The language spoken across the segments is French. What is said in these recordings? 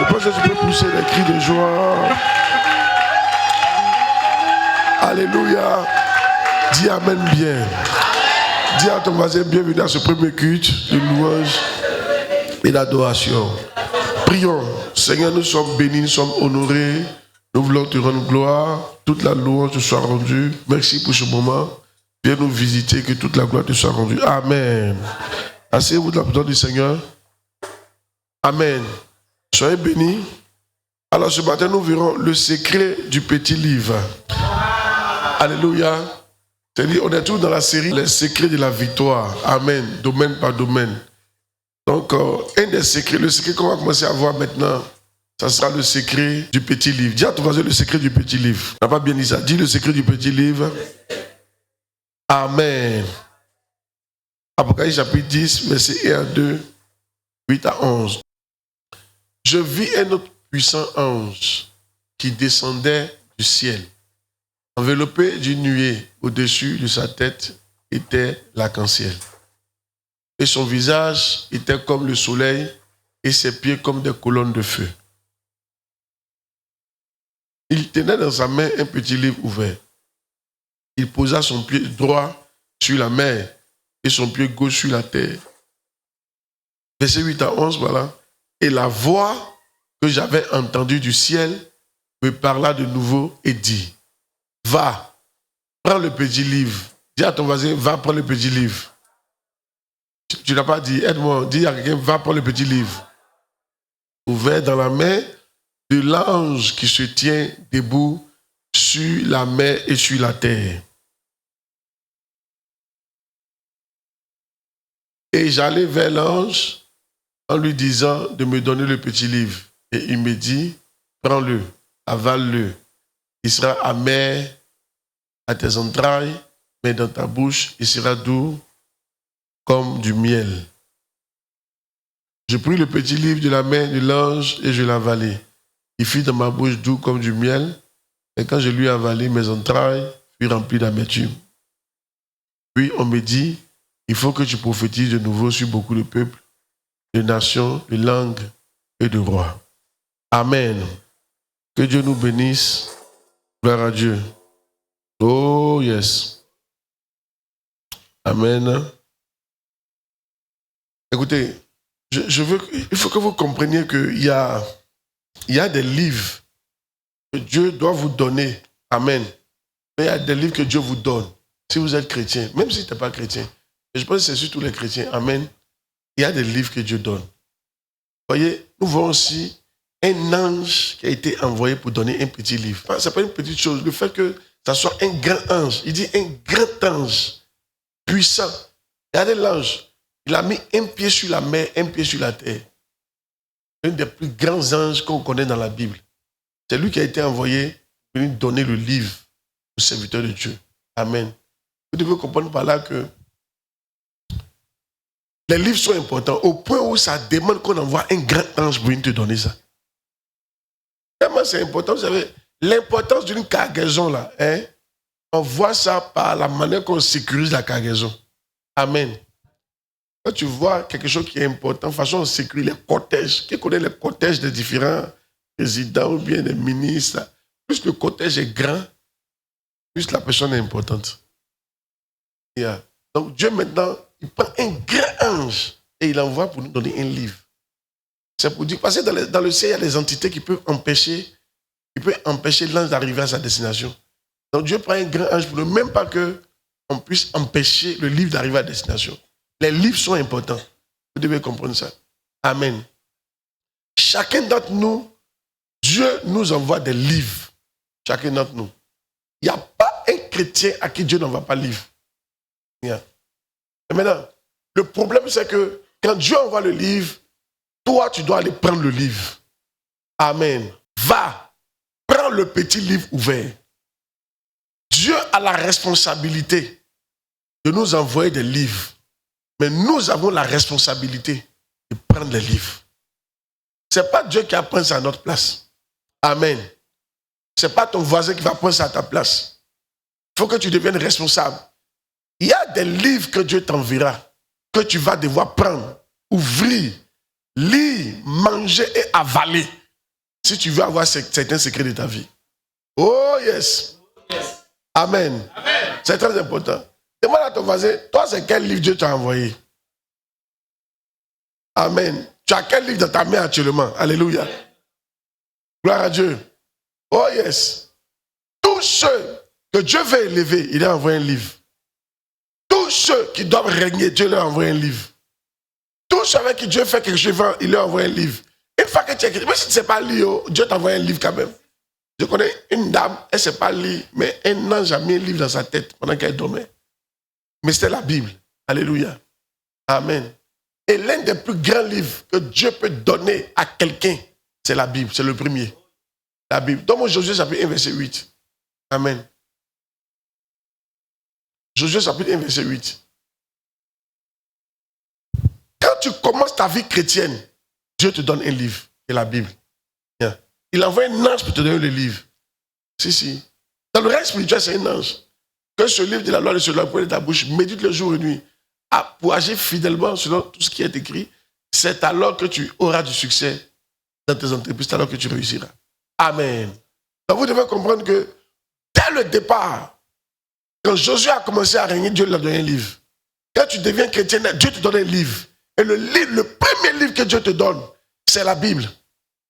Je pense que tu peux pousser des cris de joie. Alléluia. Dis Amen bien. Dis à ton voisin, bienvenue à ce premier culte de louange et d'adoration. Prions. Seigneur, nous sommes bénis, nous sommes honorés. Nous voulons te rendre gloire. Toute la louange te soit rendue. Merci pour ce moment. Viens nous visiter, que toute la gloire te soit rendue. Amen. Asseyez-vous dans la présence du Seigneur. Amen. Soyez bénis. Alors ce matin, nous verrons le secret du petit livre. Alléluia. C'est-à-dire, on est tous dans la série Les secrets de la victoire. Amen. Domaine par domaine. Donc, un des secrets, le secret qu'on va commencer à voir maintenant, ça sera le secret du petit livre. Dis à ton voisin le secret du petit livre. On n'a pas bien dit ça. Dis le secret du petit livre. Amen. Apocalypse chapitre 10, versets 1 à 2, 8 à 11. Je vis un autre puissant ange qui descendait du ciel. Enveloppé d'une nuée au-dessus de sa tête était l'arc-en-ciel. Et son visage était comme le soleil et ses pieds comme des colonnes de feu. Il tenait dans sa main un petit livre ouvert. Il posa son pied droit sur la mer et son pied gauche sur la terre. Verset 8 à 11, voilà. Et la voix que j'avais entendue du ciel me parla de nouveau et dit, va, prends le petit livre. Dis à ton voisin, va prendre le petit livre. Tu n'as pas dit, aide-moi, dis à quelqu'un, va prendre le petit livre. Ouvert dans la main de l'ange qui se tient debout sur la mer et sur la terre. Et j'allai vers l'ange en lui disant de me donner le petit livre. Et il me dit, prends-le, avale-le. Il sera amer à tes entrailles, mais dans ta bouche, il sera doux comme du miel. Je pris le petit livre de la main de l'ange et je l'avalai. Il fut dans ma bouche doux comme du miel, et quand je lui avalai, mes entrailles furent remplies d'amertume. Puis on me dit, il faut que tu prophétises de nouveau sur beaucoup de peuples, de nations, de langues et de rois. Amen. Que Dieu nous bénisse. Gloire à Dieu. Oh yes. Amen. Écoutez, il faut que vous compreniez qu'il y a des livres que Dieu doit vous donner. Amen. Mais il y a des livres que Dieu vous donne. Si vous êtes chrétien, même si tu n'es pas chrétien, et je pense que c'est surtout les chrétiens. Amen. Il y a des livres que Dieu donne. Vous voyez, nous voyons aussi un ange qui a été envoyé pour donner un petit livre. Ce n'est pas une petite chose. Le fait que ça soit un grand ange, il dit un grand ange, puissant. Regardez l'ange. Il a mis un pied sur la mer, un pied sur la terre. Un des plus grands anges qu'on connaît dans la Bible. C'est lui qui a été envoyé pour nous donner le livre aux serviteurs de Dieu. Amen. Vous devez comprendre par là que les livres sont importants au point où ça demande qu'on envoie un grand ange pour venir te donner ça. Vraiment, c'est important. Vous savez, l'importance d'une cargaison, là, hein, on voit ça par la manière qu'on sécurise la cargaison. Amen. Quand tu vois quelque chose qui est important, de toute façon, on sécurise les cortèges. Qui connaît les cortèges des différents présidents ou bien des ministres? Plus le cortège est grand, plus la personne est importante. Yeah. Donc Dieu maintenant, il prend un grand ange et il envoie pour nous donner un livre. C'est pour dire, parce que dans le ciel, il y a des entités qui peuvent empêcher l'ange d'arriver à sa destination. Donc Dieu prend un grand ange pour ne même pas qu'on puisse empêcher le livre d'arriver à destination. Les livres sont importants. Vous devez comprendre ça. Amen. Chacun d'entre nous, Dieu nous envoie des livres. Chacun d'entre nous. Il n'y a pas un chrétien à qui Dieu n'envoie pas de livre. Et maintenant, le problème c'est que quand Dieu envoie le livre, toi tu dois aller prendre le livre. Amen. Va, prends le petit livre ouvert. Dieu a la responsabilité de nous envoyer des livres. Mais nous avons la responsabilité de prendre les livres. Ce n'est pas Dieu qui va prendre ça à notre place. Amen. Ce n'est pas ton voisin qui va prendre ça à ta place. Il faut que tu deviennes responsable. Il y a des livres que Dieu t'enverra, que tu vas devoir prendre, ouvrir, lire, manger et avaler. si tu veux avoir certains secrets de ta vie. Oh yes. Amen. C'est très important. Demande à ton voisin, toi, c'est quel livre Dieu t'a envoyé? Amen. Tu as quel livre dans ta main actuellement? Alléluia. Gloire à Dieu. Oh yes. Tous ceux que Dieu veut élever, il a envoyé un livre. Tous ceux qui doivent régner, Dieu leur a envoyé un livre. Tous ceux avec qui Dieu fait quelque chose, il leur a envoyé un livre. Une fois que tu écris, même si tu ne sais pas lire, Dieu t'a envoyé un livre quand même. Je connais une dame, elle ne sait pas lire, mais un ange a mis un livre dans sa tête pendant qu'elle dormait. Mais c'était la Bible. Alléluia. Amen. Et l'un des plus grands livres que Dieu peut donner à quelqu'un, c'est la Bible. C'est le premier. La Bible. Donne-moi Josué chapitre 1, verset 8. Amen. Josué chapitre 1, verset 8. Quand tu commences ta vie chrétienne, Dieu te donne un livre, c'est la Bible. Il envoie un ange pour te donner le livre. Si. Dans le règne spirituel, c'est un ange. Que ce livre de la loi de ce point de ta bouche, médite le jour et nuit. Pour agir fidèlement selon tout ce qui est écrit, c'est alors que tu auras du succès dans tes entreprises, c'est alors que tu réussiras. Amen. Donc vous devez comprendre que dès le départ, quand Josué a commencé à régner, Dieu lui a donné un livre. Quand tu deviens chrétien, Dieu te donne un livre. Et le premier livre que Dieu te donne, c'est la Bible.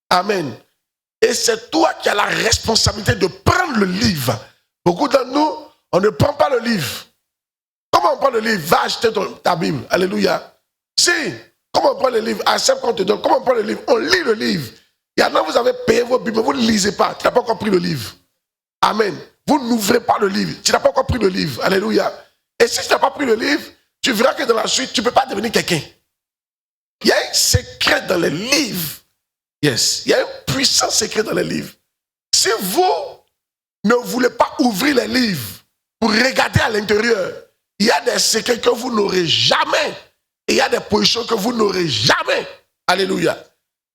Amen. Et c'est toi qui as la responsabilité de prendre le livre. Beaucoup d'entre nous, on ne prend pas le livre. Comment on prend le livre? Va acheter ta Bible. Alléluia. Si. Comment on prend le livre? Accepte qu'on te donne. Comment on prend le livre? On lit le livre. Il y en a, vous avez payé vos Bibles, vous ne lisez pas. Tu n'as pas encore pris le livre. Amen. Vous n'ouvrez pas le livre. Tu n'as pas encore pris le livre. Alléluia. Et si tu n'as pas pris le livre, tu verras que dans la suite, tu ne peux pas devenir quelqu'un. Il y a un secret dans les livres. Yes. Il y a un puissant secret dans les livres. Si vous ne voulez pas ouvrir les livres pour regarder à l'intérieur, il y a des secrets que vous n'aurez jamais. Et il y a des positions que vous n'aurez jamais. Alléluia.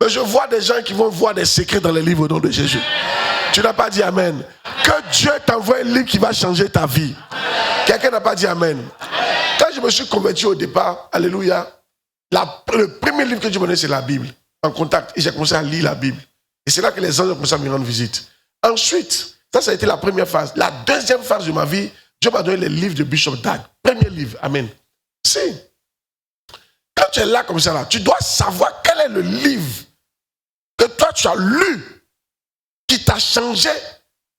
Mais je vois des gens qui vont voir des secrets dans les livres au nom de Jésus. Tu n'as pas dit Amen. Que Dieu t'envoie un livre qui va changer ta vie. Quelqu'un n'a pas dit Amen. Quand je me suis converti au départ, alléluia, le premier livre que Dieu m'a donné, c'est la Bible. En contact. Et j'ai commencé à lire la Bible. Et c'est là que les anges ont commencé à me rendre visite. Ensuite, ça a été la première phase. La deuxième phase de ma vie, Dieu m'a donné les livres de Bishop Dag. Premier livre. Amen. Si. Quand tu es là comme ça, là, tu dois savoir quel est le livre que toi tu as lu, qui t'a changé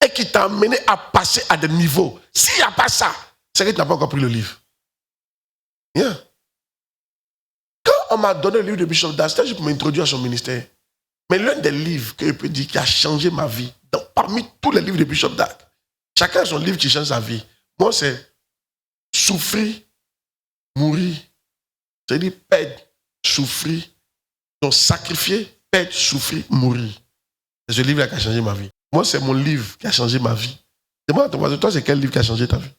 et qui t'a amené à passer à des niveaux. S'il n'y a pas ça, c'est que tu n'as pas encore pris le livre. Yeah. Quand on m'a donné le livre de Bishop Dag, c'était juste pour m'introduire à son ministère. Mais l'un des livres que je peux dire qui a changé ma vie, parmi tous les livres de Bishop Dag, chacun a son livre qui change sa vie. Moi, c'est souffrir, mourir. C'est-à-dire perdre, souffrir, donc sacrifier, perdre, souffrir, mourir. C'est ce livre-là qui a changé ma vie. Moi, c'est mon livre qui a changé ma vie. Demande à ton voisin, toi, c'est quel livre qui a changé ta vie?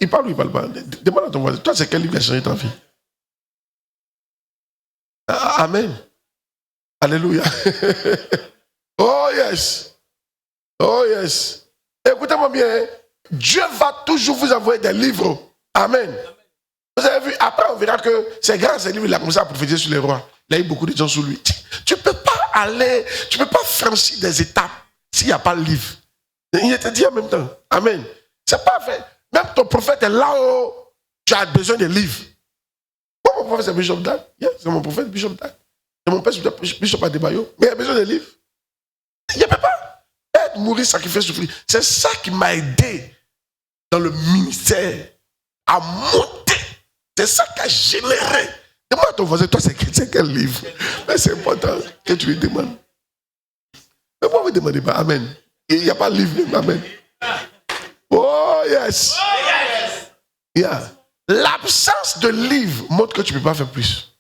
Il parle ou il parle pas? Demande à ton voisin, toi, c'est quel livre qui a changé ta vie? Amen. Alléluia. Oh yes. Oh yes. Écoutez-moi bien. Dieu va toujours vous envoyer des livres. Amen. Vous avez vu, après on verra que c'est grâce à ces livres, il a commencé à prophétiser sur les rois. Il a eu beaucoup de gens sous lui. Tu ne peux pas aller, tu ne peux pas franchir des étapes s'il n'y a pas de livre. Il était dit en même temps. Amen. C'est pas fait. Même ton prophète est là-haut. Tu as besoin de livres. Moi, mon prophète, c'est Bishop Dag. Yeah, c'est mon prophète, Bishop Dag. C'est mon père, Bishop Adebayo. Mais il a besoin de livres. Il ne peut pas être, mourir, sacrifier, souffrir. C'est ça qui m'a aidé dans le ministère à monter. C'est ça qui a généré. Demande à ton voisin, toi, c'est quel livre? Mais c'est important que tu lui demandes. Mais moi, vous ne demandez pas. Amen. Il n'y a pas de livre. Amen. Oh, yes. Yeah. L'absence de livre montre que tu ne peux pas faire plus.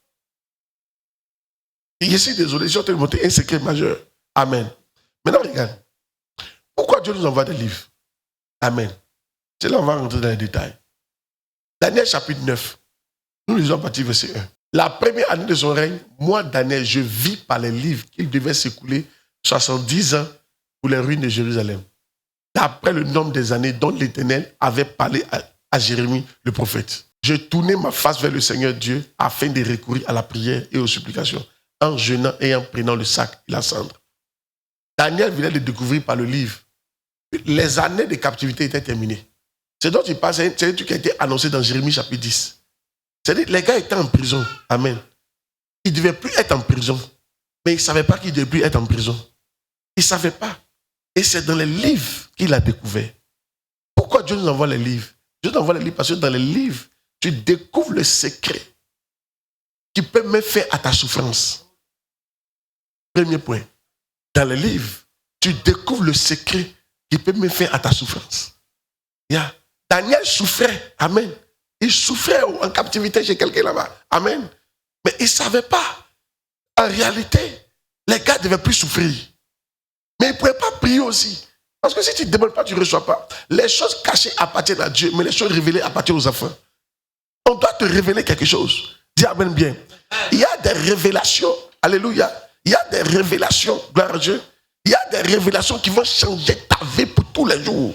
Et je suis désolé, je suis en train de montrer un secret majeur. Amen. Maintenant, regarde. Pourquoi Dieu nous envoie des livres? Amen. C'est là qu'on va rentrer dans les détails. Daniel chapitre 9. Nous lisons à partir du verset 1. La première année de son règne, moi, Daniel, je vis par les livres qu'il devait s'écouler 70 ans pour les ruines de Jérusalem. D'après le nombre des années dont l'Éternel avait parlé à Jérémie, le prophète. Je tournais ma face vers le Seigneur Dieu afin de recourir à la prière et aux supplications. en jeûnant et en prenant le sac et la cendre. Daniel venait de découvrir par le livre. Les années de captivité étaient terminées. C'est dont il passe, c'est un truc qui a été annoncé dans Jérémie chapitre 10. C'est-à-dire les gars étaient en prison. Amen. Ils ne devaient plus être en prison. Mais ils ne savaient pas qu'ils ne devaient plus être en prison. Ils ne savaient pas. Et c'est dans les livres qu'il a découvert. Pourquoi Dieu nous envoie les livres? Dieu nous envoie les livres parce que dans les livres, tu découvres le secret qui peut même faire à ta souffrance. Premier point. Dans les livres, tu découvres le secret qui peut même faire à ta souffrance. Daniel souffrait. Amen. Il souffrait en captivité chez quelqu'un là-bas. Amen. Mais il ne savait pas. En réalité, les gars ne devaient plus souffrir. Mais ils ne pouvaient pas prier aussi. Parce que si tu ne demandes pas, tu ne reçois pas. Les choses cachées appartiennent à Dieu, mais les choses révélées appartiennent aux enfants. On doit te révéler quelque chose. Dis amen bien. Il y a des révélations. Alléluia. Il y a des révélations. Gloire à Dieu. Il y a des révélations qui vont changer ta vie pour tous les jours.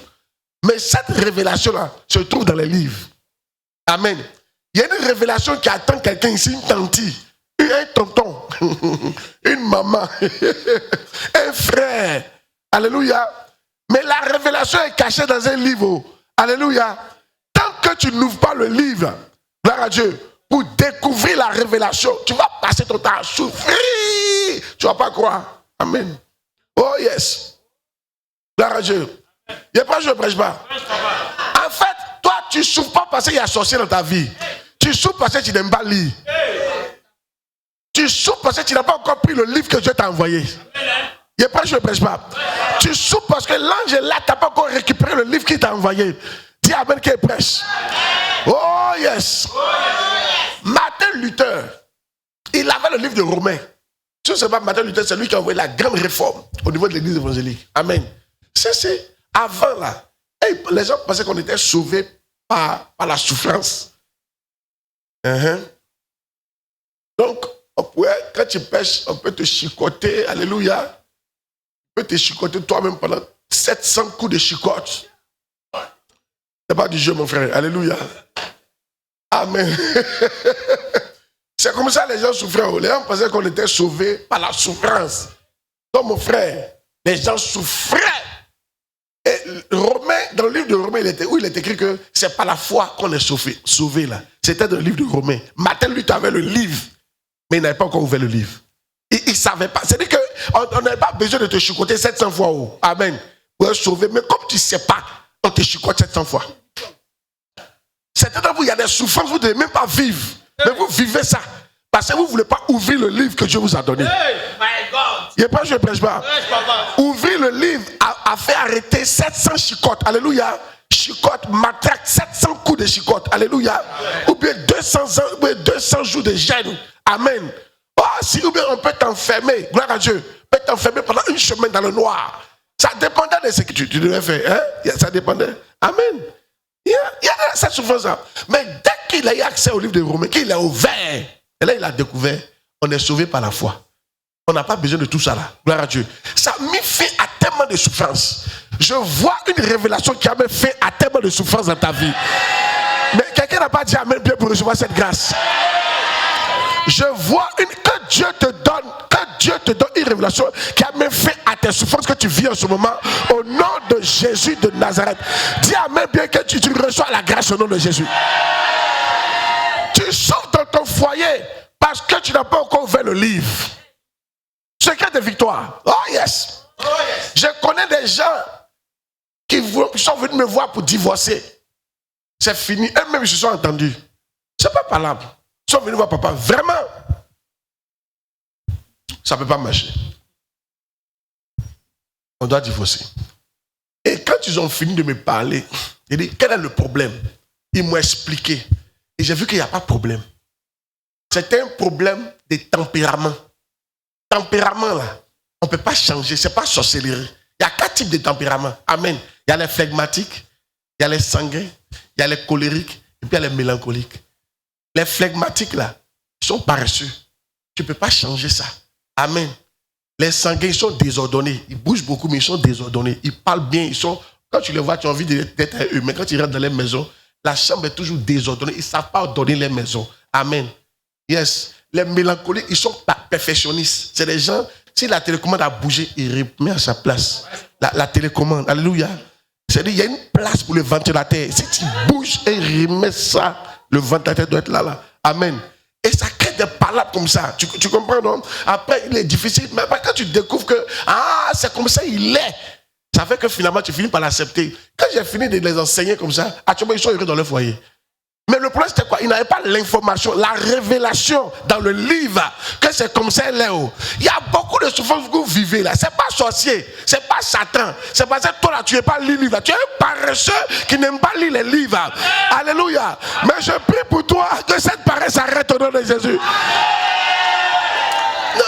Mais cette révélation-là se trouve dans les livres. Amen. Il y a une révélation qui attend quelqu'un ici, une tante, un tonton, une maman, un frère. Alléluia. Mais la révélation est cachée dans un livre. Alléluia. Tant que tu n'ouvres pas le livre, gloire à Dieu, pour découvrir la révélation, tu vas passer ton temps à souffrir. Tu ne vas pas croire. Amen. Oh yes. Gloire à Dieu. Je ne prêche pas. En fait, toi, tu ne souffres pas parce qu'il y a sorcier dans ta vie. Tu souffres parce que tu n'aimes pas lire. Tu souffres parce que tu n'as pas encore pris le livre que Dieu t'a envoyé. Je ne prêche pas. Tu souffres parce que l'ange est là, tu n'as pas encore récupéré le livre qu'il t'a envoyé. Dis amen qu'il prêche. Oh yes. Martin Luther, il avait le livre de Romains. Tu ne sais pas, Martin Luther, c'est lui qui a envoyé la grande réforme au niveau de l'église évangélique. Amen. C'est avant là. Et les gens pensaient qu'on était sauvés par la souffrance. Donc, quand tu pêches, on peut te chicoter. Alléluia. On peut te chicoter toi-même pendant 700 coups de chicote. C'est pas du jeu, mon frère. Alléluia. Amen. C'est comme ça que les gens souffraient. Les gens pensaient qu'on était sauvés par la souffrance. Donc, mon frère, les gens souffraient. Et Romain, dans le livre de Romain, où il est écrit que c'est par la foi qu'on est sauvé là. C'était dans le livre de Romain. Martin Luther avait le livre, mais il n'avait pas encore ouvert le livre. Il ne savait pas. C'est-à-dire qu'on n'avait pas besoin de te chicoter 700 fois. Oh. Amen. Pour être sauvé. Mais comme tu ne sais pas, on te chicote 700 fois. Certains d'entre vous, il y a des souffrances, vous ne devez même pas vivre. Mais vous vivez ça. Parce que vous ne voulez pas ouvrir le livre que Dieu vous a donné. Je ne prêche pas. Ouvrir le livre a fait arrêter 700 chicotes. Alléluia. Chicote, matraque, 700 coups de chicote. Alléluia. Ou bien 200 jours de jeûne. Amen. Oh, si ou bien on peut t'enfermer. Gloire à Dieu. On peut t'enfermer pendant une semaine dans le noir. Ça dépendait de ce que tu devais faire. Hein? Ça dépendait. Amen. Il y a cette souffrance-là. Mais dès qu'il a eu accès au livre de Romains, qu'il a ouvert, et là il a découvert, on est sauvé par la foi. On n'a pas besoin de tout ça là. Gloire à Dieu. Ça a mis fin à tellement de souffrance. Je vois une révélation qui a mis fin à tellement de souffrance dans ta vie. Mais quelqu'un n'a pas dit amen bien pour recevoir cette grâce. Je vois que Dieu te donne une révélation qui a mis fin à tes souffrances que tu vis en ce moment au nom de Jésus de Nazareth. Dis amen bien que tu reçois la grâce au nom de Jésus. Tu souffres dans ton foyer parce que tu n'as pas encore ouvert le livre. Secret de victoire. Oh yes. Je connais des gens qui sont venus me voir pour divorcer. C'est fini. Eux-mêmes, ils se sont entendus. C'est pas parlable. Ils sont venus voir papa. Vraiment, ça ne peut pas marcher. On doit divorcer. Et quand ils ont fini de me parler, j'ai dit, quel est le problème? Ils m'ont expliqué. Et j'ai vu qu'il n'y a pas de problème. C'est un problème de tempérament. Tempérament, là, on ne peut pas changer. Ce n'est pas sorcellerie. Il y a 4 types de tempéraments. Amen. Il y a les flegmatiques, il y a les sanguins, il y a les colériques, et puis il y a les mélancoliques. Les flegmatiques, là, ils sont paresseux. Tu ne peux pas changer ça. Amen. Les sanguins, ils sont désordonnés. Ils bougent beaucoup, mais ils sont désordonnés. Ils parlent bien. Ils sont... Quand tu les vois, tu as envie d'être eux. Mais quand tu rentres dans les maisons, la chambre est toujours désordonnée. Ils ne savent pas ordonner les maisons. Amen. Yes. les mélancoliques, ils sont perfectionnistes. C'est des gens, si la télécommande a bougé, ils remettent à sa place. La télécommande, alléluia. C'est-à-dire, il y a une place pour le ventilateur. Si tu bouges et remets ça, le ventilateur doit être là. Amen. Et ça crée des palabres comme ça. Tu comprends, non? Après, il est difficile. Mais après, quand tu découvres que, c'est comme ça, il est. Ça fait que finalement, tu finis par l'accepter. Quand j'ai fini de les enseigner comme ça, actuellement, ils sont heureux dans leur foyer. Mais le problème, c'était quoi? Ils n'avaient pas l'information, la révélation dans le livre, que c'est comme ça, Léo. Il y a beaucoup de souffrances que vous vivez là. C'est pas sorcier, c'est pas Satan. C'est parce que toi là, tu n'es pas lire le livre. Tu es un paresseux qui n'aime pas lire les livres. Alléluia. Mais je prie pour toi que cette paresse arrête au nom de Jésus.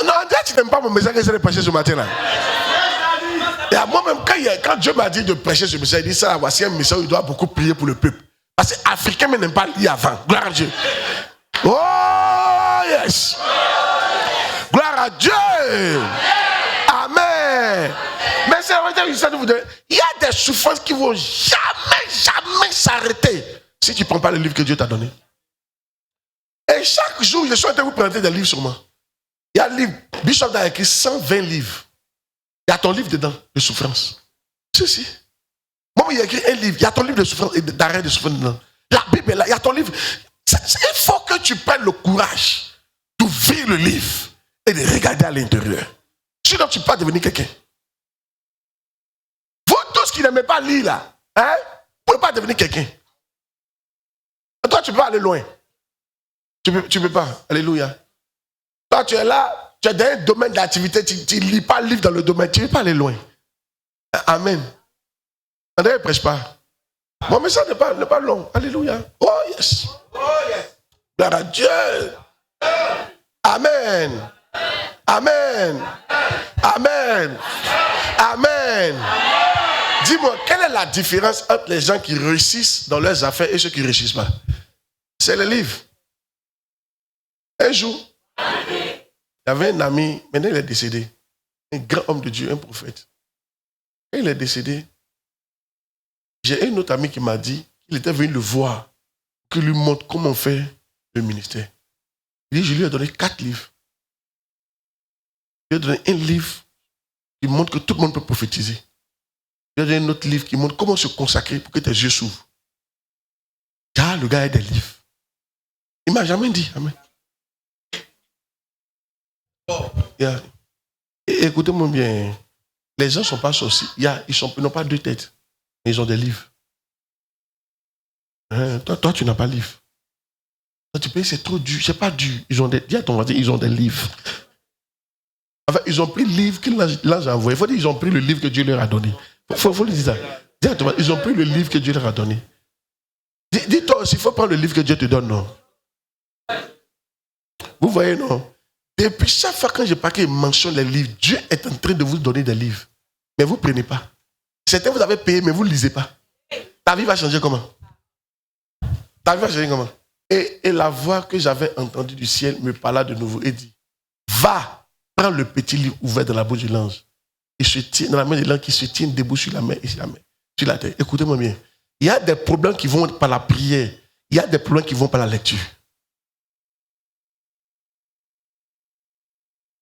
Non, André, tu n'aimes pas mon message que j'essaie de prêcher ce matin là. Et à moi-même, quand Dieu m'a dit de prêcher ce message, il dit ça, voici un message où il doit beaucoup prier pour le peuple. Parce que les Africains n'aiment pas lire avant. Gloire à Dieu. Oh yes. Gloire à Dieu. Amen. Mais c'est la vérité, il y a des souffrances qui ne vont jamais s'arrêter si tu ne prends pas le livre que Dieu t'a donné. Et chaque jour, je suis en train de vous présenter des livres sur moi. Il y a un livre, Bishop a écrit 120 livres. Il y a ton livre dedans, de souffrance. Si. Moi, il y a écrit un livre, il y a ton livre de souffrance, d'arrêt de souffrance dedans. La Bible est là, il y a ton livre. Il faut que tu prennes le courage d'ouvrir le livre et de regarder à l'intérieur. Sinon, tu ne peux pas devenir quelqu'un. Vous tous qui n'aimez pas lire là, vous ne pouvez pas devenir quelqu'un. Toi, tu peux pas aller loin. Tu peux pas. Alléluia. Toi, tu es là, tu es dans un domaine d'activité, tu ne lis pas le livre dans le domaine, tu ne peux pas aller loin. Amen. André ne prêche pas. Mon message n'est pas long. Alléluia. Oh yes. Gloire à Dieu. Amen. Amen. Amen. Amen. Dis-moi, quelle est la différence entre les gens qui réussissent dans leurs affaires et ceux qui ne réussissent pas? C'est le livre. Un jour, il y avait un ami, maintenant il est décédé, un grand homme de Dieu, un prophète. Et il est décédé. J'ai un autre ami qui m'a dit qu'il était venu le voir, qu'il lui montre comment faire le ministère. Il dit, je lui ai donné 4 livres. Je lui ai donné un livre qui montre que tout le monde peut prophétiser. Je lui ai donné un autre livre qui montre comment se consacrer pour que tes yeux s'ouvrent. Car le gars a des livres. Il ne m'a jamais dit, amen. Yeah. Et écoutez-moi bien, les gens ne sont pas sorciers. Ils n'ont pas 2 têtes, mais ils ont des livres. Toi, tu n'as pas de livre. Toi, tu peux, c'est trop dur, c'est pas dur. Dis à ton voisin, ils ont des livres. Enfin, ils ont pris le livre que l'ange a envoyé. Il faut dire qu'ils ont pris le livre que Dieu leur a donné. Il faut lui dire ça. Dis à ton voisin, ils ont pris le livre que Dieu leur a donné. Dis-toi aussi, il faut prendre le livre que Dieu te donne, non? Vous voyez, non? Depuis chaque fois quand je parle qu'il mentionne les livres, Dieu est en train de vous donner des livres. Mais vous ne prenez pas. Certains vous avez payé, mais vous ne lisez pas. Ta vie va changer comment? Ta vie va changer comment? Et la voix que j'avais entendue du ciel me parla de nouveau et dit, va, prends le petit livre ouvert dans la bouche de l'ange. Et se tient dans la main de l'ange qui se tient debout sur la main et sur la terre. Écoutez-moi bien. Il y a des problèmes qui vont par la prière. Il y a des problèmes qui vont par la lecture.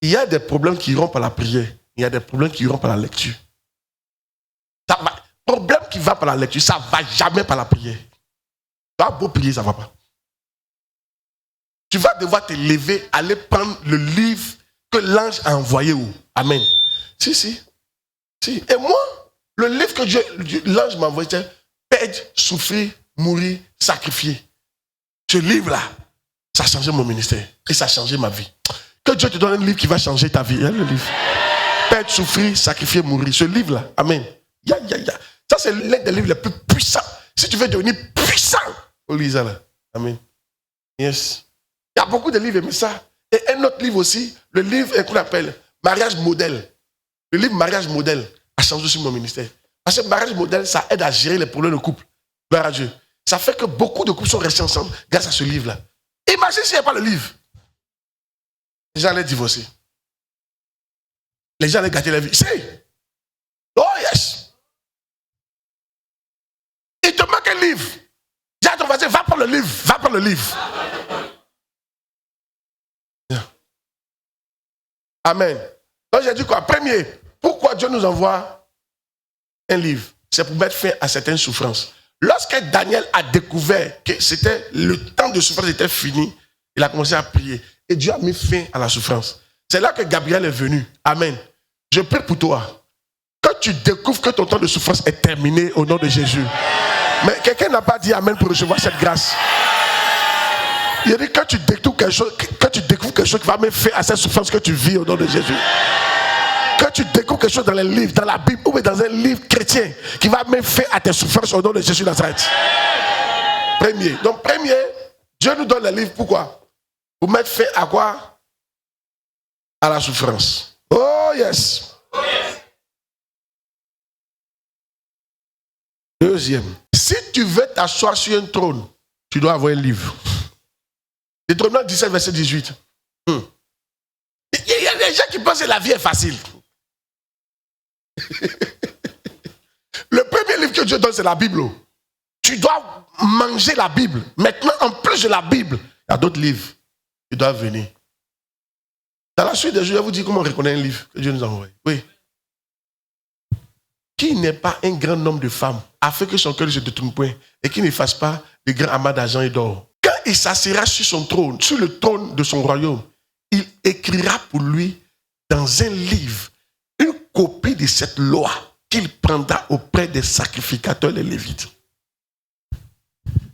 Il y a des problèmes qui iront par la prière. Il y a des problèmes qui iront par la lecture. Problème qui va par la lecture, ça ne va jamais par la prière. Tu vas beau prier, ça ne va pas. Tu vas devoir te lever, aller prendre le livre que l'ange a envoyé où? Amen. Si. Et moi, le livre que l'ange m'a envoyé, c'est perdre, souffrir, mourir, sacrifier. Ce livre-là, ça a changé mon ministère et ça a changé ma vie. Que Dieu te donne un livre qui va changer ta vie. Le livre. Perdre, souffrir, sacrifier, mourir. Ce livre-là, amen. Ça, c'est l'un des livres les plus puissants. Si tu veux devenir puissant, oh, lis ça là. Amen. Yes. Il y a beaucoup de livres, mais ça. Et un autre livre aussi, le livre qu'on appelle Mariage modèle. Le livre Mariage modèle a changé aussi mon ministère. Parce que Mariage modèle, ça aide à gérer les problèmes de couple. Gloire à Dieu. Ça fait que beaucoup de couples sont restés ensemble grâce à ce livre-là. Imagine s'il n'y a pas le livre. Les gens allaient divorcer. Les gens allaient gâter la vie. C'est. Oh yes. Il te manque un livre. Dis à ton voisin, va prendre le livre. Va prendre le livre. Amen. Donc j'ai dit quoi? Premier, pourquoi Dieu nous envoie un livre? C'est pour mettre fin à certaines souffrances. Lorsque Daniel a découvert que c'était le temps de souffrance était fini, il a commencé à prier. Et Dieu a mis fin à la souffrance. C'est là que Gabriel est venu. Amen. Je prie pour toi. Que tu découvres que ton temps de souffrance est terminé au nom de Jésus. Mais quelqu'un n'a pas dit Amen pour recevoir cette grâce. Il dit que tu découvres quelque chose qui va mettre fin à cette souffrance que tu vis au nom de Jésus. Que tu découvres quelque chose dans les livres, dans la Bible ou dans un livre chrétien qui va mettre fin à tes souffrances au nom de Jésus Nazareth. Premier. Donc premier, Dieu nous donne les livres. Pourquoi? Pour mettre fin à quoi? À la souffrance. Oh yes. Deuxième, si tu veux t'asseoir sur un trône, tu dois avoir un livre. Deutéronome 17, verset 18. Il y a des gens qui pensent que la vie est facile. Le premier livre que Dieu donne, c'est la Bible. Tu dois manger la Bible. Maintenant, en plus de la Bible, il y a d'autres livres qui doivent venir. Dans la suite des jours, je vais vous dire comment on reconnaît un livre que Dieu nous a envoyé. Oui. Qui n'est pas un grand nombre de femmes, afin que son cœur ne se détourne point, et qui ne fasse pas de grands amas d'argent et d'or. Quand il s'assiera sur son trône, sur le trône de son royaume, il écrira pour lui dans un livre une copie de cette loi qu'il prendra auprès des sacrificateurs, les Lévites.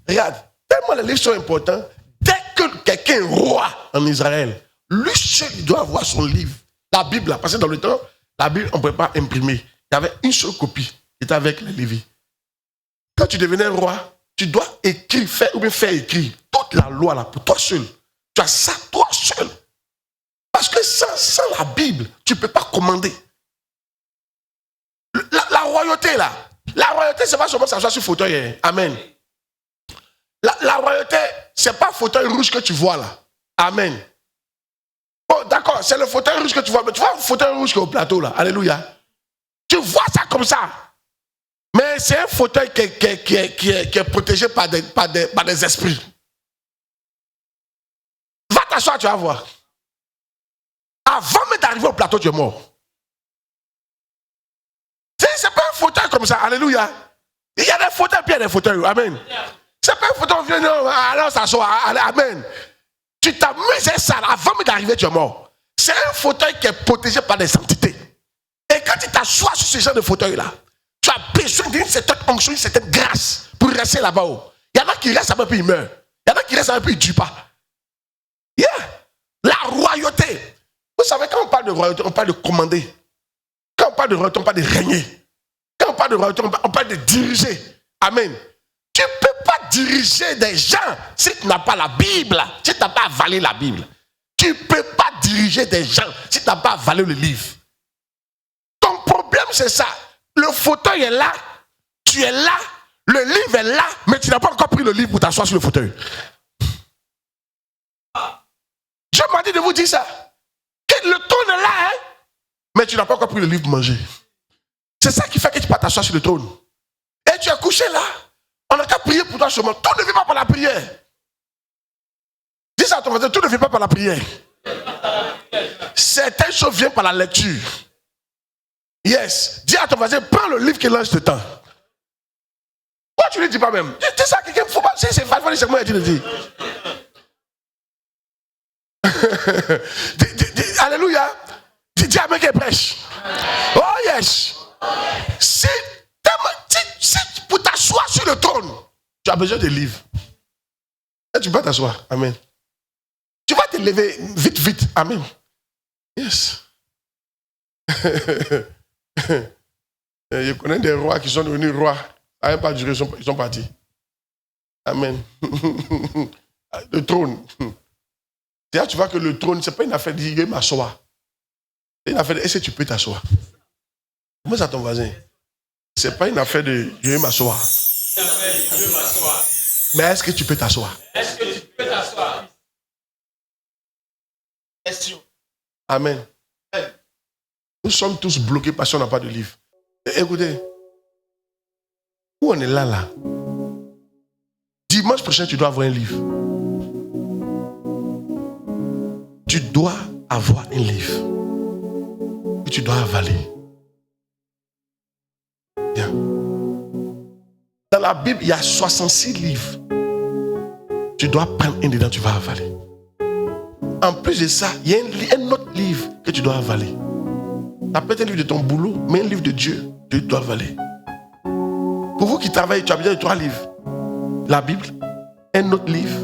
Regarde, tellement les livres sont importants, dès que quelqu'un est roi en Israël, lui seul il doit avoir son livre. La Bible, là, parce que dans le temps, la Bible, on ne pouvait pas imprimer. Il y avait une seule copie qui était avec les Lévites. Quand tu devenais roi, tu dois écrire, faire écrire toute la loi là pour toi seul. Tu as ça toi seul. Parce que sans la Bible, tu ne peux pas commander. La royauté là, la royauté, c'est pas seulement s'asseoir sur le fauteuil. Amen. La royauté, c'est pas le fauteuil rouge que tu vois là. Amen. Bon, d'accord, c'est le fauteuil rouge que tu vois, mais tu vois le fauteuil rouge qui est au plateau là. Alléluia. Tu vois ça comme ça. Mais c'est un fauteuil qui est protégé par des esprits. Va t'asseoir, tu vas voir. Avant même d'arriver au plateau, tu es mort. C'est pas un fauteuil comme ça. Alléluia. Il y a des fauteuils, puis il y a des fauteuils. Amen. C'est pas un fauteuil, non, alors s'asseoir. Amen. Tu t'as mis ça avant même d'arriver, tu es mort. C'est un fauteuil qui est protégé par des entités. Et quand tu t'assois sur ce genre de fauteuil-là, tu as besoin d'une certaine onction, d'une certaine grâce pour rester là-bas. Il y en a qui restent là-bas puis ils meurent. Il y en a qui restent là-bas puis ils ne tuent pas. Yeah. La royauté. Vous savez, quand on parle de royauté, on parle de commander. Quand on parle de royauté, on parle de régner. Quand on parle de royauté, on parle de diriger. Amen. Tu ne peux pas diriger des gens si tu n'as pas la Bible, si tu n'as pas avalé la Bible. Tu ne peux pas diriger des gens si tu n'as pas avalé le livre. Ton problème, c'est ça. Le fauteuil est là, tu es là, le livre est là, mais tu n'as pas encore pris le livre pour t'asseoir sur le fauteuil. Dieu m'a dit de vous dire ça. Que le trône est là, hein, mais tu n'as pas encore pris le livre pour manger. C'est ça qui fait que tu peux t'asseoir sur le trône. Et tu es couché là. On n'a qu'à prier pour toi seulement. Tout ne vient pas par la prière. Dis ça à ton voisin, tout ne vient pas par la prière. Certaines choses viennent par la lecture. Yes. Dis à ton voisin, prends le livre qui lance le temps. Pourquoi tu ne le dis pas même? Dis ça à quelqu'un, il ne faut pas. C'est facile, c'est moi qui le dis. Alléluia. Dis à mec qui prêche. Oh yes. Si pour t'asseoir sur le trône, tu as besoin de livres. Et tu peux t'asseoir. Amen. Tu vas te lever vite, vite. Amen. Yes. Je connais des rois qui sont devenus rois. Ça n'a pas duré, ils sont partis. Amen. Le trône. Là, tu vois que le trône, ce n'est pas une affaire de dire m'asseoir. C'est une affaire de est-ce que tu peux t'asseoir? Comment ça ton voisin? Ce n'est pas une affaire de je vais m'asseoir. Mais est-ce que tu peux t'asseoir? Est-ce que tu peux t'asseoir? Question. Amen. Nous sommes tous bloqués parce qu'on n'a pas de livre. Et écoutez, où on est là? Dimanche prochain, tu dois avoir un livre. Tu dois avoir un livre. que tu dois avaler. Bien. Dans la Bible, il y a 66 livres. Tu dois prendre un dedans, tu vas avaler. En plus de ça, il y a un autre livre que tu dois avaler. Ça peut être un livre de ton boulot, mais un livre de Dieu, tu dois avaler. Pour vous qui travaillez, tu as besoin de 3 livres. La Bible, un autre livre,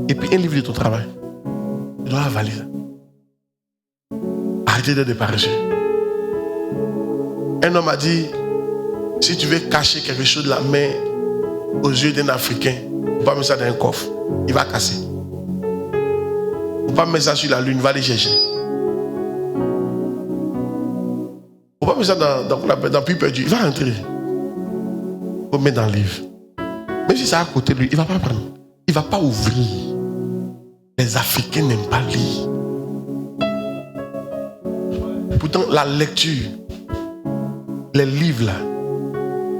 et puis un livre de ton travail. Tu dois avaler ça. Arrêtez d'être paresseux. Un homme a dit, si tu veux cacher quelque chose de la main aux yeux d'un Africain, il ne faut pas mettre ça dans un coffre. Il va casser. Il ne faut pas mettre ça sur la lune, il va aller chercher. Il ne faut pas mettre ça dans Puis perdu, il va rentrer. Il faut mettre dans le livre. Même si c'est à côté de lui, il ne va pas prendre. Il ne va pas ouvrir. Les Africains n'aiment pas lire. Pourtant, la lecture, les livres là,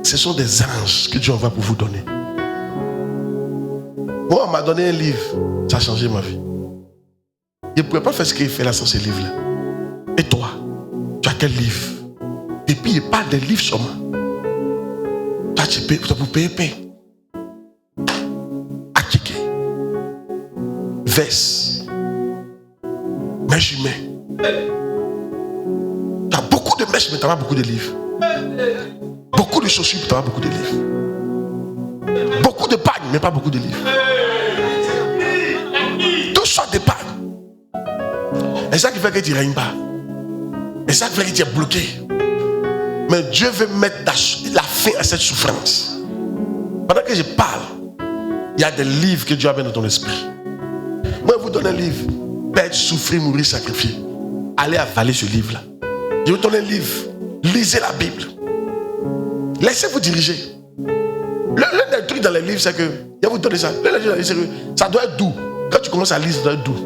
ce sont des anges que Dieu envoie pour vous donner. Moi, on m'a donné un livre, ça a changé ma vie. Je ne pouvais pas faire ce qu'il fait là sans ce livre là. Et toi, tu as quel livre? Et puis il parle des livres seulement. Toi, tu payes pour payer pain. Akike, veste, mèche humaine. Tu as beaucoup de mèches, mais tu n'as pas beaucoup de livres. Beaucoup de chaussures, mais tu n'as pas beaucoup de livres. Beaucoup de pagnes, mais pas beaucoup de livres. Tout sortes de pagnes. Et ça qui fait que tu ne règnes pas. Et ça qui fait que tu es bloqué. Mais Dieu veut mettre la fin à cette souffrance. Pendant que je parle, il y a des livres que Dieu a mis dans ton esprit. Moi, je vous donne un livre. Perdre, souffrir, mourir, sacrifier. Allez avaler ce livre-là. Je vous donne un livre. Lisez la Bible. Laissez-vous diriger. L'un des trucs dans les livres, c'est que, je vais vous donner ça. L'un des trucs dans les livres, c'est que ça doit être doux. Quand tu commences à lire, ça doit être doux.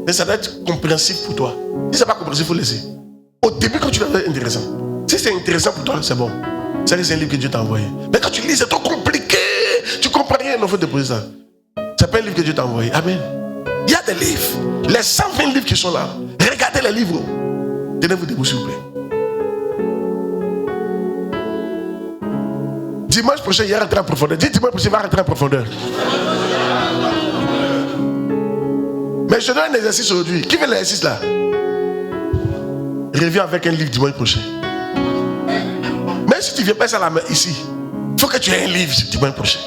Mais ça doit être compréhensif pour toi. Si ce n'est pas compréhensif, il faut laisser. Au début, quand tu l'as, c'est intéressant. Si c'est intéressant pour toi, c'est bon. C'est un livre que Dieu t'a envoyé. Mais quand tu lis, c'est trop compliqué. Tu ne comprends rien, il faut déposer ça. Ce n'est pas un livre que Dieu t'a envoyé. Amen. Il y a des livres. Les 120 livres qui sont là. Regardez les livres. Tenez-vous debout, s'il vous plaît. Dimanche prochain, il va rentrer en profondeur. Dis dimanche prochain, il va rentrer en profondeur. Mais je donne un exercice aujourd'hui. Qui fait l'exercice là? Reviens avec un livre dimanche prochain. Même si tu ne viens pas ça la main ici, il faut que tu aies un livre dimanche prochain.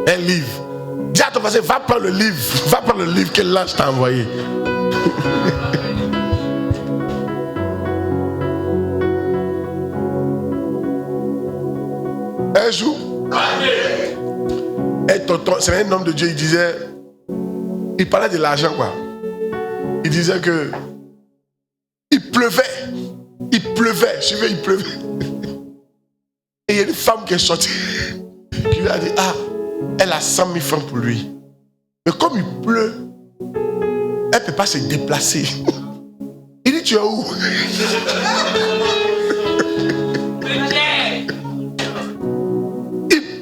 Un livre. Dis à ton voisin, va prendre le livre. Va prendre le livre que l'ange t'a envoyé. Un jour, un tonton, c'est un homme de Dieu, il parlait de l'argent quoi. Il disait que il pleuvait, suivez, il pleuvait. Et il y a une femme qui est sortie, qui lui a dit, elle a 100 000 francs pour lui. Mais comme il pleut, elle ne peut pas se déplacer. Il dit, tu es où?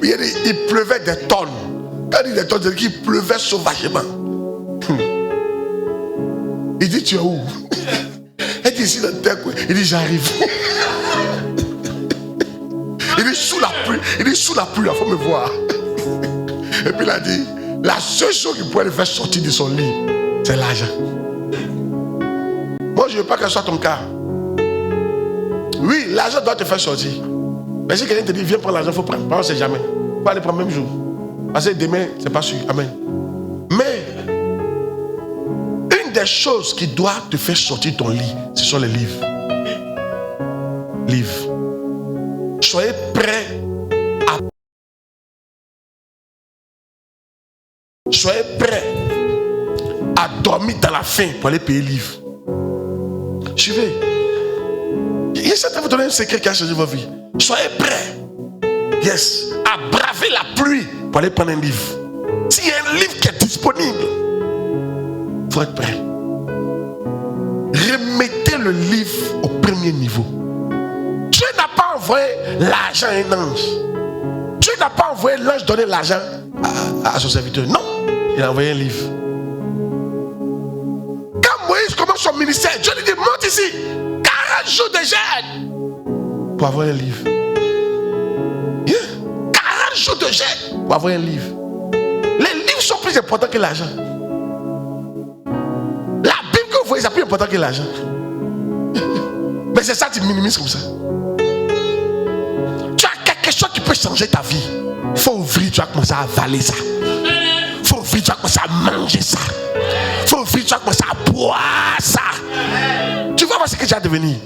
Il pleuvait des tonnes. Quand il dit des tonnes, c'est qu'il pleuvait sauvagement. Il dit, tu es où? Elle dit, ici dans le terre. Il dit, j'arrive. Il dit, sous la pluie. Il dit, sous la pluie, il faut me voir. Et puis il a dit, la seule chose qui pourrait le faire sortir de son lit, c'est l'argent. Moi, je ne veux pas que ce soit ton cas. Oui, l'argent doit te faire sortir. Mais si quelqu'un te dit, viens prendre l'argent, il faut prendre. On ne sait jamais. Il faut aller prendre le même jour. Parce que demain, ce n'est pas sûr. Amen. Mais, une des choses qui doit te faire sortir ton lit, ce sont les livres. Livres. Soyez prêts à... Soyez prêts à dormir dans la faim pour aller payer les livres. Suivez. J'essaie de vous donner un secret qui a changé votre vie. Soyez prêts. Yes. À braver la pluie pour aller prendre un livre. S'il y a un livre qui est disponible, il faut être prêt. Remettez le livre au premier niveau. Dieu n'a pas envoyé l'argent à un ange. Dieu n'a pas envoyé l'ange donner l'argent à son serviteur. Non, il a envoyé un livre. Quand Moïse commence son ministère, Dieu lui dit, monte ici. 40 jours de jeûne pour avoir un livre. 40 jours de jeûne pour avoir un livre. Les livres sont plus importants que l'argent. La Bible que vous voyez, c'est plus important que l'argent. Mais c'est ça, tu minimises comme ça. Tu as quelque chose qui peut changer ta vie. Il faut ouvrir, tu vas commencer à avaler ça. Il faut ouvrir, tu vas commencer à manger ça. Il faut ouvrir, tu vas commencer à boire ça. Tu vas voir ce que tu vas devenir.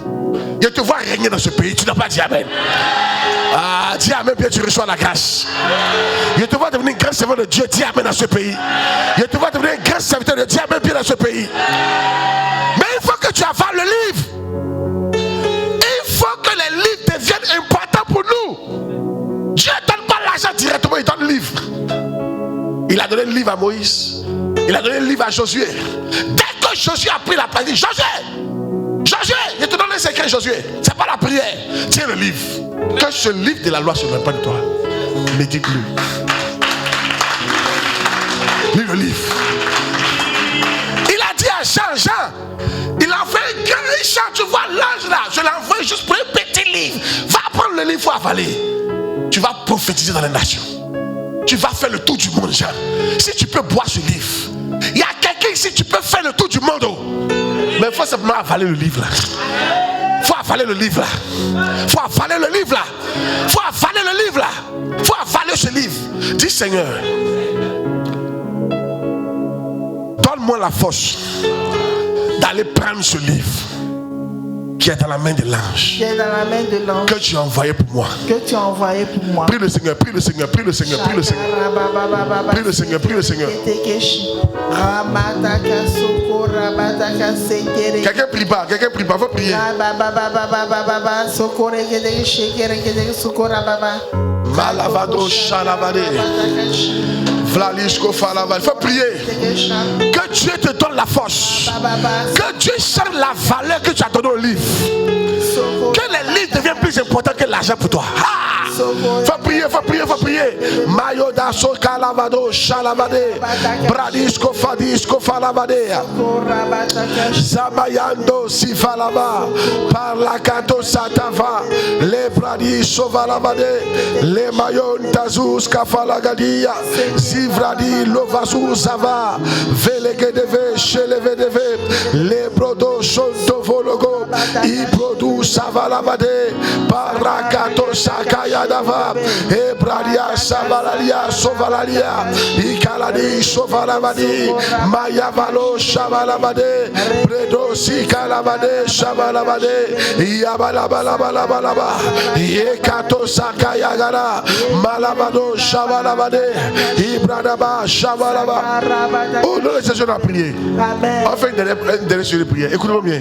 Je te vois régner dans ce pays, tu n'as pas dit amen. Ah, dis amen, bien tu reçois la grâce. Je te vois devenir un grand serveur de Dieu, dis amen dans ce pays. Je te vois devenir un grand serviteur de Dieu, amen bien dans ce pays. Mais il faut que tu avales le livre. Il faut que les livres deviennent importants pour nous. Dieu ne donne pas l'argent directement, il donne le livre. Il a donné le livre à Moïse. Il a donné le livre à Josué. Dès que Josué a pris la parole, il dit, Josué, je te donne un secret, Josué. C'est pas la prière. Tiens le livre. Que ce livre de la loi se répande de toi. Médite-le. Lis le livre. Il a dit à Jean, il a fait un grand chant. Tu vois l'ange là, je l'envoie juste pour un petit livre. Va prendre le livre, il faut avaler. Tu vas prophétiser dans les nations. Tu vas faire le tour du monde, Jean. Si tu peux boire ce livre, il y a quelqu'un ici, tu peux faire le tour du monde. Mais il faut simplement avaler le livre là. Il faut avaler le livre là. Il faut avaler le livre là. Il faut avaler le livre là. Il faut avaler ce livre. Dis Seigneur, donne-moi la force d'aller prendre ce livre qui est dans la main de l'ange. Que tu as envoyé pour moi. Prie le Seigneur, prie le Seigneur, prie le Seigneur, prie le Seigneur. Prie le Seigneur, prie le Seigneur. Quelqu'un prie pas, faut prier. Malavado Shalavade. Vlalisko Falavade. Il faut prier. Que Dieu te donne la force. Que Dieu change la valeur que tu as donnée au livre. Que les livres deviennent plus importants que l'argent pour toi. Faut prier. Mayoda Soka Lavado Shalavade. Bradisko Fadisko Falavade. Zamayando Sifalava. Parlakato Satava. Le Bradiso Valavade. Le Mayon Tazuz Kafalagadia. Zivradi Lovazu Zava. Velegedeve Shelevedeve. Le Brodo Shonto Vologo. Ibrodu Savalavade. Parakato Sakaya Dava. Ebradia Savalalia Sovalalia. Ikaladi Sovalavadi. Mayavalo Shavalavade. Bredo Sikalavade Shavalavade. Yabalabalabalaba. Yekato Sakaya Gara. Malavado Shavalavade. Ibradaba Shavalava. Oh, nous les sessions à prier. On fait une dernière série de prière. Écoutez-moi bien.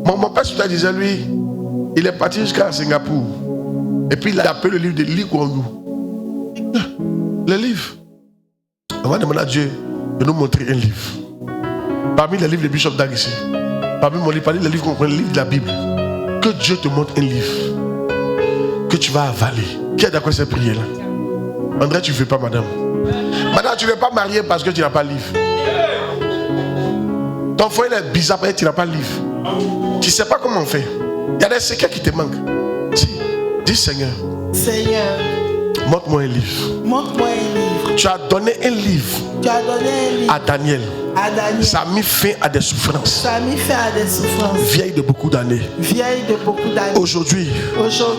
Mon père Souta disait, lui, il est parti jusqu'à Singapour. Et puis il a appelé le livre de Lee Kuan Yew. Le livre. On va demander à Dieu de nous montrer un livre. Parmi les livres de Bishop Dag ici. Parmi mon livre, parmi les livres qu'on prend, le livre de la Bible. Que Dieu te montre un livre que tu vas avaler. Qui est d'accord avec cette prière là? André, tu ne fais pas, madame. Madame, tu ne veux pas marier parce que tu n'as pas de livre. Ton foyer est bizarre parce que tu n'as pas de livre. Tu ne sais pas comment on fait. Il y a des secrets qui te manquent. Dis Seigneur. Montre-moi un livre. Tu as donné un livre à Daniel. Ça a mis fin à des souffrances. Vieille de beaucoup d'années. Aujourd'hui,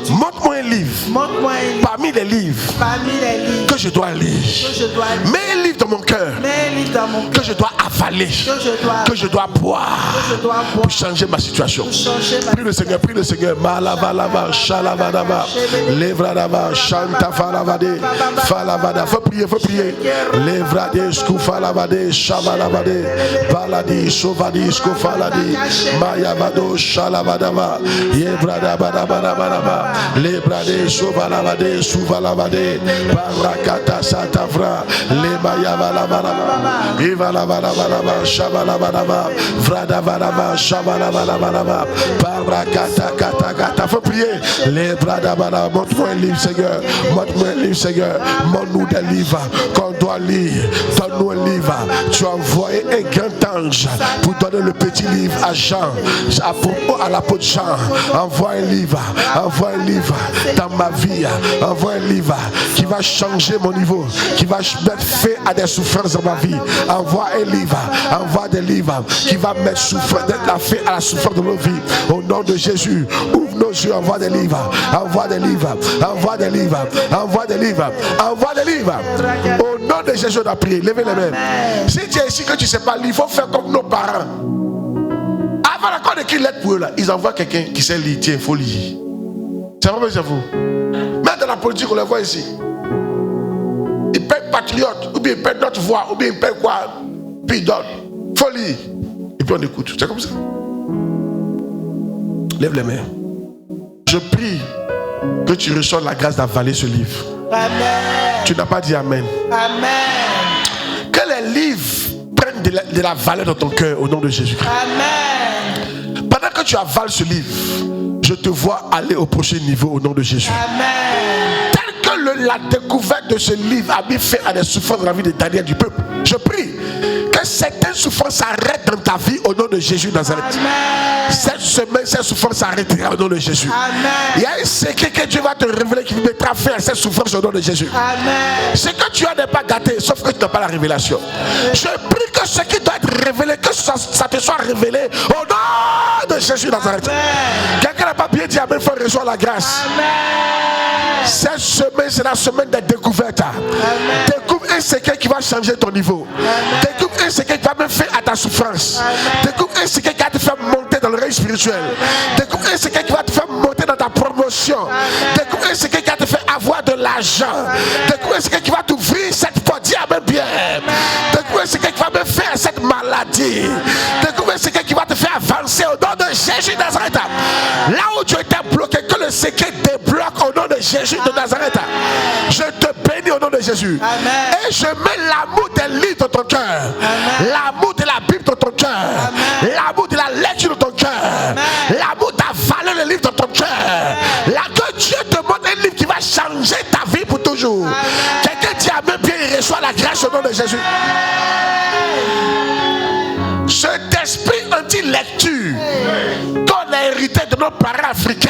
montre-moi un livre. Parmi les livres que je dois lire. Mets un livre dans mon cœur que je dois avaler, que je dois boire pour changer ma situation. Prie le Seigneur, prie le Seigneur. Malavalava, shalavadava, levradava, chantafalavade, falavada. Faut prier, faut prier. Levrade, skoufalavade, shabalavade. Baladi, Sovadi, Skofaladi, Mayavado, Shalavadava, Yebradabadabadabadaba, Lebrade, Sovalavade, Suvalavade, Barakata Satavra, Lemayavalavadaba, Ivalavadabadaba, Shabalavadaba, Vradavadaba, Shabalavadabadaba, Barakata Katakata. Faut prier. Lebradabadaba, montre-moi un livre, Seigneur. Montre-moi un livre, Seigneur. Montre-nous des livres qu'on doit lire. Donne-nous un livre. Tu as envoyé envoyer un grand ange pour donner le petit livre à Jean, à l'apôtre Jean. Envoie un livre dans ma vie. Envoie un livre qui va changer mon niveau, qui va mettre fin à des souffrances dans ma vie. Envoie un livre, envoie des livres qui va mettre la fin à la souffrance de nos vies. Au nom de Jésus, ouvre nos yeux, envoie des livres, envoie des livres, envoie des livres, envoie des livres, envoie des livres. Au nom de Jésus, on a prié. Levez les mains. Si tu es ici que tu ne sais pas lire, il faut faire comme nos parents. Avant qu'on écrit lettre pour eux, là, ils envoient quelqu'un qui sait lire. Tiens, il faut lire. Ça va, monsieur, vous. Même dans la politique, on les voit ici. Ils payent patriote, ou bien ils payent notre voix, ou bien ils payent quoi, puis ils donnent. Il faut lire. Et puis on écoute. C'est comme ça. Lève les mains. Je prie que tu reçoives la grâce d'avaler ce livre. Amen. Tu n'as pas dit Amen. Amen. Que les livres prennent de la valeur dans ton cœur au nom de Jésus. Amen. Pendant que tu avales ce livre, je te vois aller au prochain niveau au nom de Jésus. Amen. Tel que la découverte de ce livre a mis fin à des souffrances dans la vie de Daniel du peuple, je prie que certaines souffrances s'arrêtent dans ta vie au nom de Jésus Nazareth. Amen. Cette semaine, cette souffrance s'arrêtera au nom de Jésus. Amen. Il y a un secret que Dieu va te révéler qui mettra fin à cette souffrance au nom de Jésus. Amen. Ce que tu as n'est pas gâté, sauf que tu n'as pas la révélation. Je prie que ce qui doit être révélé, que ça te soit révélé au nom de Jésus Nazareth. Quelqu'un n'a pas bien dit Amen, il faut recevoir la grâce. Amen. Cette semaine, c'est la semaine des découvertes. Amen. Découvre un secret qui va changer ton niveau. Amen. Découvre un secret qui va même faire à ta souffrance. Amen. Découvre un secret qui va te faire monter dans le règne spirituel. Amen. Découvre un secret qui va te faire monter dans ta promotion. Amen. Découvre un secret qui va te faire avoir de l'argent. Découvre un secret qui va t'ouvrir cette porte. Dis Amen bien. Découvre un secret qui va me faire cette maladie. Découvre un secret qui va te faire avancer au nom de Jésus de Nazareth. Là où tu étais bloqué, que le secret débloque au nom de Jésus de Nazareth. Je te bénis au nom de Jésus. Amen. Et je mets l'amour des livres dans ton cœur. L'amour de la Bible dans ton cœur. L'amour de la lecture dans ton cœur. L'amour d'avaler le livre dans ton cœur. Là que Dieu te montre un livre qui va changer ta vie pour toujours. Quelqu'un dit Amen bien, il reçoit la grâce au nom de Jésus. Cet esprit anti-lecture qu'on a hérité de nos parents africains,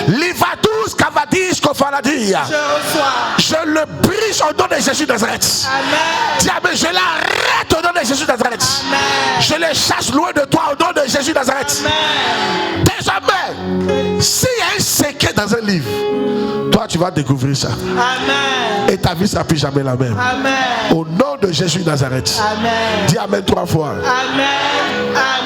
l'ivadous cavadis kofaladia, je le brise au nom de Jésus de Nazareth. Dis Amen, je l'arrête au nom de Jésus de Nazareth. Je le chasse loin de toi au nom de Jésus de Nazareth. Désormais, s'il y a un secret dans un livre, toi tu vas découvrir ça. Amen. Et ta vie sera plus jamais la même. Amen. Au nom de Jésus de Nazareth. Amen. Dis Amen 3 fois. Amen. Amen.